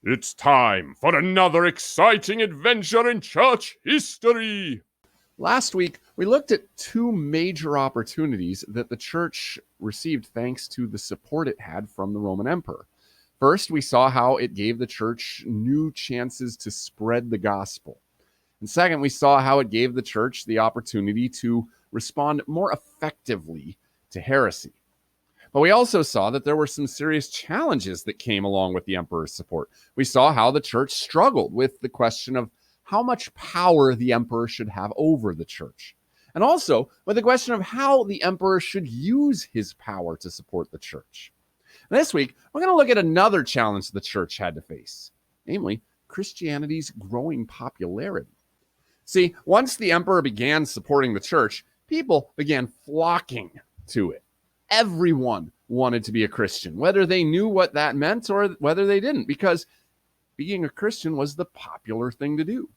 It's time for another exciting adventure in church history. Last week, we looked at two major opportunities that the church received thanks to the support it had from the Roman emperor. First, we saw how it gave the church new chances to spread the gospel. And second, we saw how it gave the church the opportunity to respond more effectively to heresy. But we also saw that there were some serious challenges that came along with the emperor's support. We saw how the church struggled with the question of how much power the emperor should have over the church, and also with the question of how the emperor should use his power to support the church. And this week, we're going to look at another challenge the church had to face, namely Christianity's growing popularity. See, once the emperor began supporting the church, people began flocking to it. Everyone wanted to be a Christian, whether they knew what that meant or whether they didn't, because being a Christian was the popular thing to do.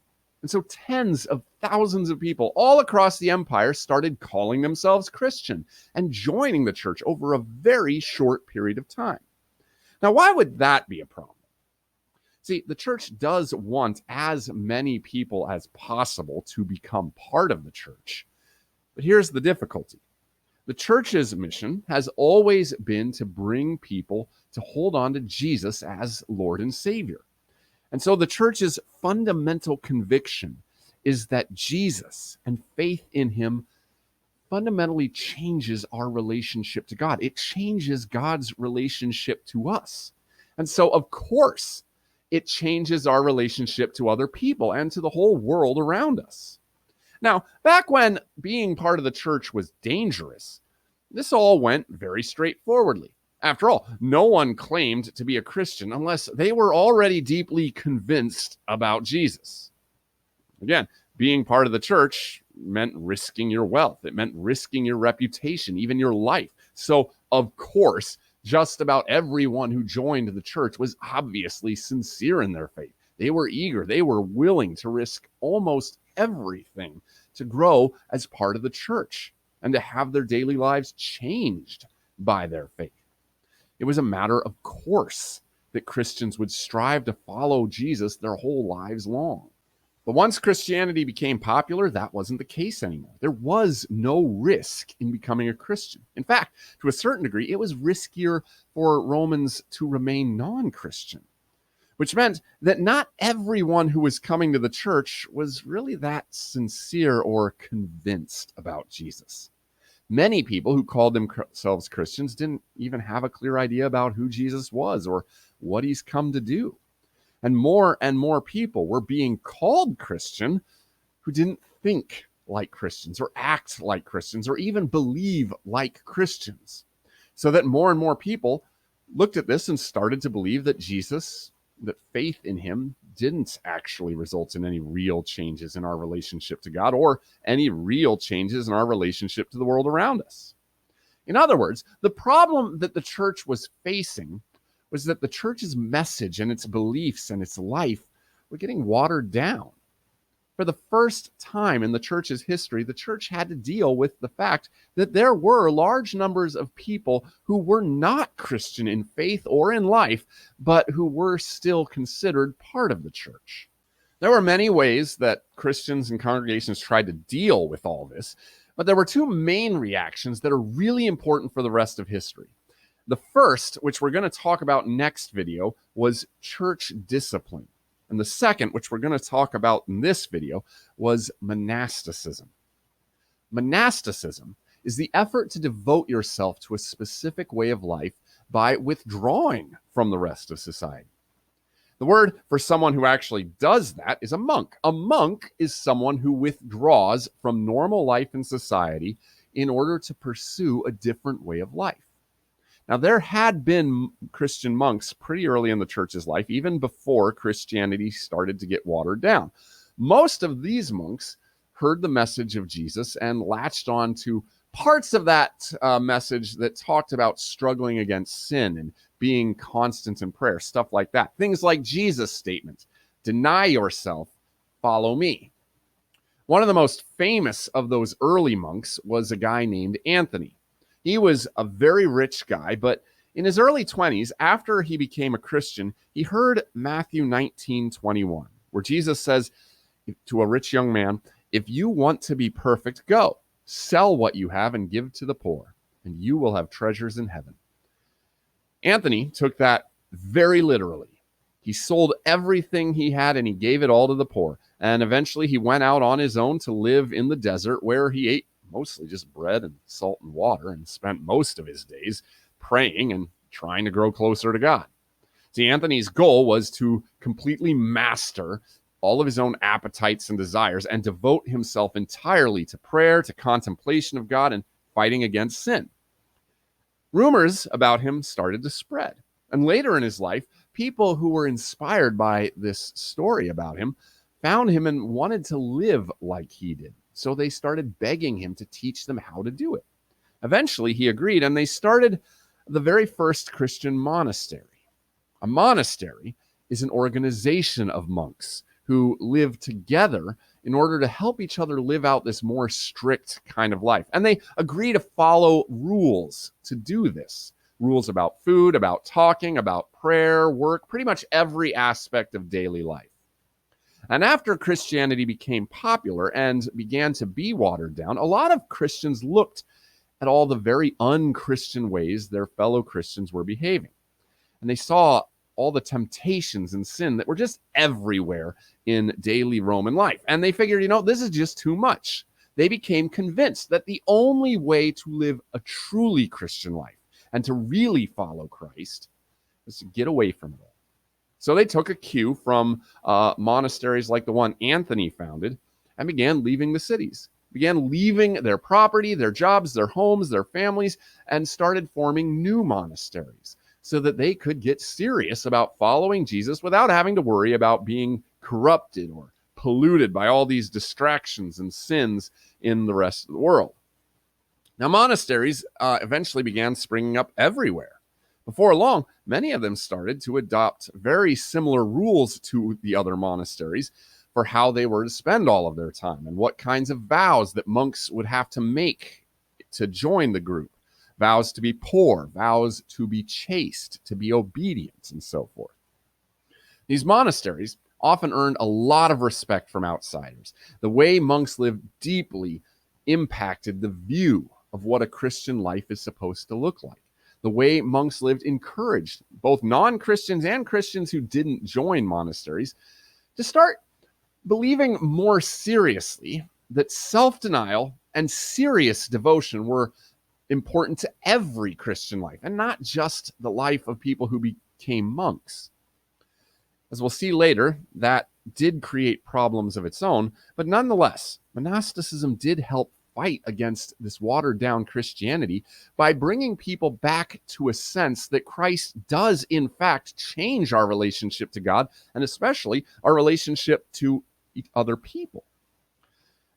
And so tens of thousands of people all across the empire started calling themselves Christian and joining the church over a very short period of time. Now, why would that be a problem? See, the church does want as many people as possible to become part of the church. But here's the difficulty. The church's mission has always been to bring people to hold on to Jesus as Lord and Savior. And so the church's fundamental conviction is that Jesus and faith in him fundamentally changes our relationship to God. It changes God's relationship to us. And so, of course, it changes our relationship to other people and to the whole world around us. Now, back when being part of the church was dangerous, this all went very straightforwardly. After all, no one claimed to be a Christian unless they were already deeply convinced about Jesus. Again, being part of the church meant risking your wealth. It meant risking your reputation, even your life. So, of course, just about everyone who joined the church was obviously sincere in their faith. They were eager. They were willing to risk almost everything to grow as part of the church and to have their daily lives changed by their faith. It was a matter of course that Christians would strive to follow Jesus their whole lives long. But once Christianity became popular, that wasn't the case anymore. There was no risk in becoming a Christian. In fact, to a certain degree, it was riskier for Romans to remain non-Christian, which meant that not everyone who was coming to the church was really that sincere or convinced about Jesus. Many people who called themselves Christians didn't even have a clear idea about who Jesus was or what he's come to do. And more people were being called Christian who didn't think like Christians or act like Christians or even believe like Christians. So that more and more people looked at this and started to believe that Jesus, that faith in him didn't actually result in any real changes in our relationship to God or any real changes in our relationship to the world around us. In other words, the problem that the church was facing was that the church's message and its beliefs and its life were getting watered down. For the first time in the church's history, the church had to deal with the fact that there were large numbers of people who were not Christian in faith or in life, but who were still considered part of the church. There were many ways that Christians and congregations tried to deal with all this, but there were two main reactions that are really important for the rest of history. The first, which we're going to talk about next video, was church discipline. And the second, which we're going to talk about in this video, was monasticism. Monasticism is the effort to devote yourself to a specific way of life by withdrawing from the rest of society. The word for someone who actually does that is a monk. A monk is someone who withdraws from normal life in society in order to pursue a different way of life. Now, there had been Christian monks pretty early in the church's life, even before Christianity started to get watered down. Most of these monks heard the message of Jesus and latched on to parts of that message that talked about struggling against sin and being constant in prayer, stuff like that. Things like Jesus' statement, deny yourself, follow me. One of the most famous of those early monks was a guy named Anthony. He was a very rich guy, but In his early 20s, after he became a Christian, he heard Matthew 19:21, where Jesus says to a rich young man, "If you want to be perfect, go, sell what you have and give to the poor, and you will have treasures in heaven." Anthony took that very literally. He sold everything he had and he gave it all to the poor. And eventually he went out on his own to live in the desert, where he ate mostly just bread and salt and water and spent most of his days praying and trying to grow closer to God. See, Anthony's goal was to completely master all of his own appetites and desires and devote himself entirely to prayer, to contemplation of God, and fighting against sin. Rumors about him started to spread. And later in his life, people who were inspired by this story about him found him and wanted to live like he did. So they started begging him to teach them how to do it. Eventually, he agreed, and they started the very first Christian monastery. A monastery is an organization of monks who live together in order to help each other live out this more strict kind of life. And they agree to follow rules to do this. Rules about food, about talking, about prayer, work, pretty much every aspect of daily life. And after Christianity became popular and began to be watered down, a lot of Christians looked at all the very unchristian ways their fellow Christians were behaving. And they saw all the temptations and sin that were just everywhere in daily Roman life. And they figured, this is just too much. They became convinced that the only way to live a truly Christian life and to really follow Christ was to get away from it all. So they took a cue from monasteries like the one Anthony founded and began leaving the cities, began leaving their property, their jobs, their homes, their families, and started forming new monasteries so that they could get serious about following Jesus without having to worry about being corrupted or polluted by all these distractions and sins in the rest of the world. Now, monasteries eventually began springing up everywhere. Before long, many of them started to adopt very similar rules to the other monasteries for how they were to spend all of their time and what kinds of vows that monks would have to make to join the group. Vows to be poor, vows to be chaste, to be obedient, and so forth. These monasteries often earned a lot of respect from outsiders. The way monks lived deeply impacted the view of what a Christian life is supposed to look like. The way monks lived encouraged both non-Christians and Christians who didn't join monasteries to start believing more seriously that self-denial and serious devotion were important to every Christian life, and not just the life of people who became monks. As we'll see later, that did create problems of its own, but nonetheless, monasticism did help fight against this watered-down Christianity by bringing people back to a sense that Christ does, in fact, change our relationship to God, and especially our relationship to other people.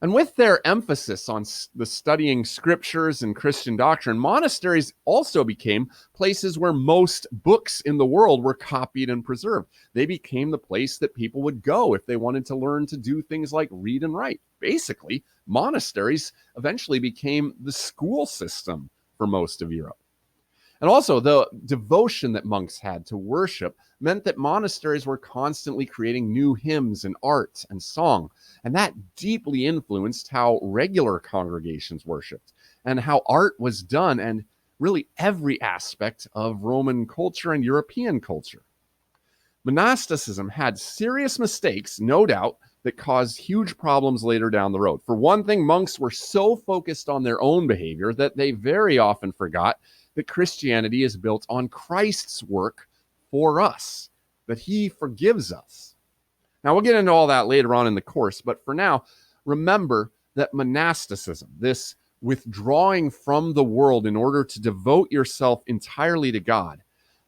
And with their emphasis on the studying scriptures and Christian doctrine, monasteries also became places where most books in the world were copied and preserved. They became the place that people would go if they wanted to learn to do things like read and write. Basically, monasteries eventually became the school system for most of Europe. And also, the devotion that monks had to worship meant that monasteries were constantly creating new hymns and art and song. And that deeply influenced how regular congregations worshiped and how art was done, and really every aspect of Roman culture and European culture. Monasticism had serious mistakes, no doubt, that caused huge problems later down the road. For one thing, monks were so focused on their own behavior that they very often forgot that Christianity is built on Christ's work for us, that he forgives us. Now, we'll get into all that later on in the course, but for now, remember that monasticism, this withdrawing from the world in order to devote yourself entirely to God,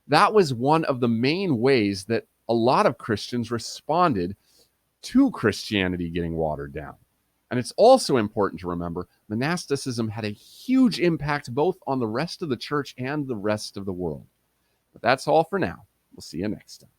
that was one of the main ways that a lot of Christians responded to Christianity getting watered down. And it's also important to remember monasticism had a huge impact both on the rest of the church and the rest of the world. But that's all for now. We'll see you next time.